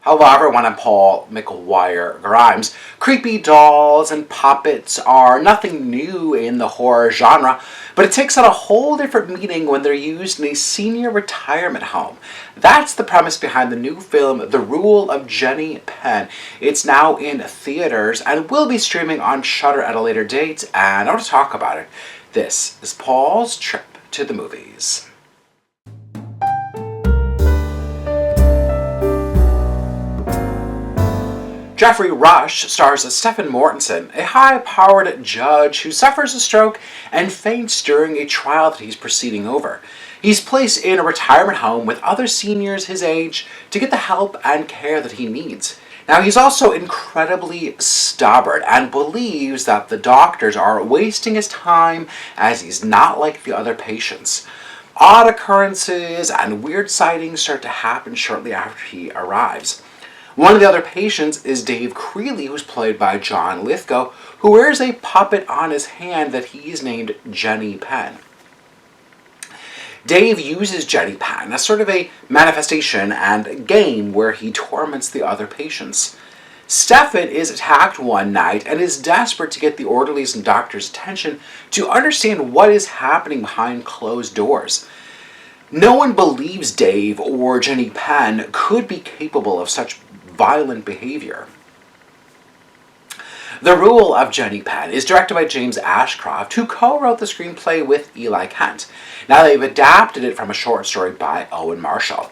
Hello everyone, I'm Paul McGuire Grimes. Creepy dolls and puppets are nothing new in the horror genre, but it takes on a whole different meaning when they're used in a senior retirement home. That's the premise behind the new film, The Rule of Jenny Penn. It's now in theaters and will be streaming on Shudder at a later date, and I want to talk about it. This is Paul's trip to the movies. Geoffrey Rush stars as Stephen Mortensen, a high-powered judge who suffers a stroke and faints during a trial that he's proceeding over. He's placed in a retirement home with other seniors his age to get the help and care that he needs. Now, he's also incredibly stubborn and believes that the doctors are wasting his time as he's not like the other patients. Odd occurrences and weird sightings start to happen shortly after he arrives. One of the other patients is Dave Creeley, who's played by John Lithgow, who wears a puppet on his hand that he's named Jenny Penn. Dave uses Jenny Penn as sort of a manifestation and game where he torments the other patients. Stephen is attacked one night and is desperate to get the orderlies and doctors' attention to understand what is happening behind closed doors. No one believes Dave or Jenny Penn could be capable of such violent behavior. The Rule of Jenny Penn is directed by James Ashcroft, who co-wrote the screenplay with Eli Kent. Now, they've adapted it from a short story by Owen Marshall.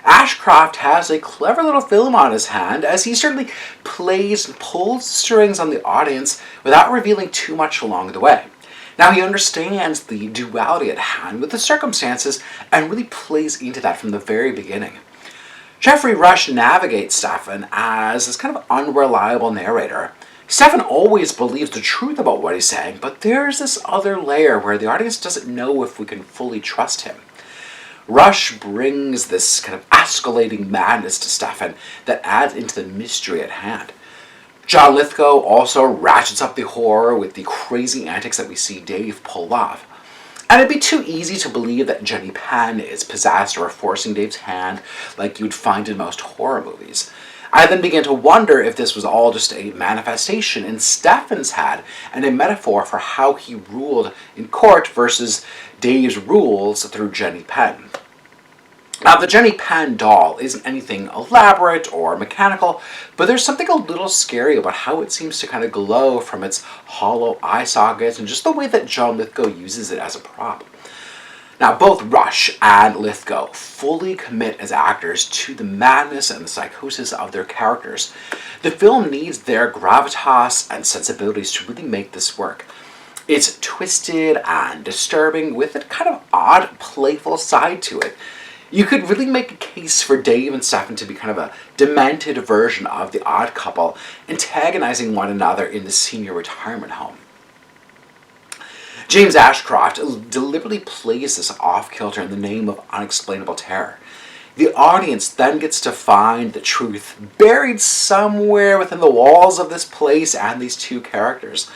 Ashcroft has a clever little film on his hand as he certainly plays and pulls strings on the audience without revealing too much along the way. Now, he understands the duality at hand with the circumstances and really plays into that from the very beginning. Geoffrey Rush navigates Stephen as this kind of unreliable narrator. Stephen always believes the truth about what he's saying, but there's this other layer where the audience doesn't know if we can fully trust him. Rush brings this kind of escalating madness to Stephen that adds into the mystery at hand. John Lithgow also ratchets up the horror with the crazy antics that we see Dave pull off. And it'd be too easy to believe that Jenny Penn is possessed or forcing Dave's hand like you'd find in most horror movies. I then began to wonder if this was all just a manifestation in Stephen's head and a metaphor for how he ruled in court versus Dave's rules through Jenny Penn. Now, the Jenny Penn doll isn't anything elaborate or mechanical, but there's something a little scary about how it seems to kind of glow from its hollow eye sockets and just the way that John Lithgow uses it as a prop. Now, both Rush and Lithgow fully commit as actors to the madness and the psychosis of their characters. The film needs their gravitas and sensibilities to really make this work. It's twisted and disturbing with a kind of odd, playful side to it. You could really make a case for Dave and Stephen to be kind of a demented version of the odd couple, antagonizing one another in the senior retirement home. James Ashcroft deliberately plays this off-kilter in the name of unexplainable terror. The audience then gets to find the truth buried somewhere within the walls of this place and these two characters.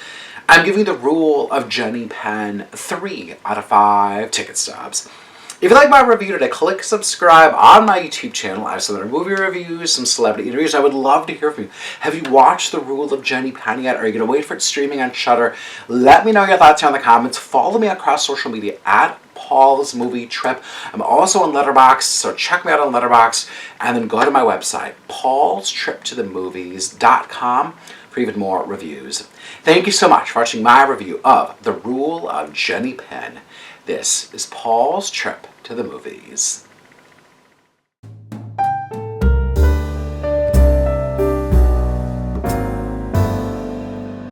I'm giving The Rule of Jenny Penn 3 out of 5 ticket stubs. If you like my review today, click subscribe on my YouTube channel. I have some other movie reviews, some celebrity interviews. I would love to hear from you. Have you watched The Rule of Jenny Penn yet? Are you going to wait for it streaming on Shudder? Let me know your thoughts here in the comments. Follow me across social media at Paul's Movie Trip. I'm also on Letterboxd, so check me out on Letterboxd. And then go to my website, paulstriptothemovies.com, for even more reviews. Thank you so much for watching my review of The Rule of Jenny Penn. This is Paul's Trip to the Movies.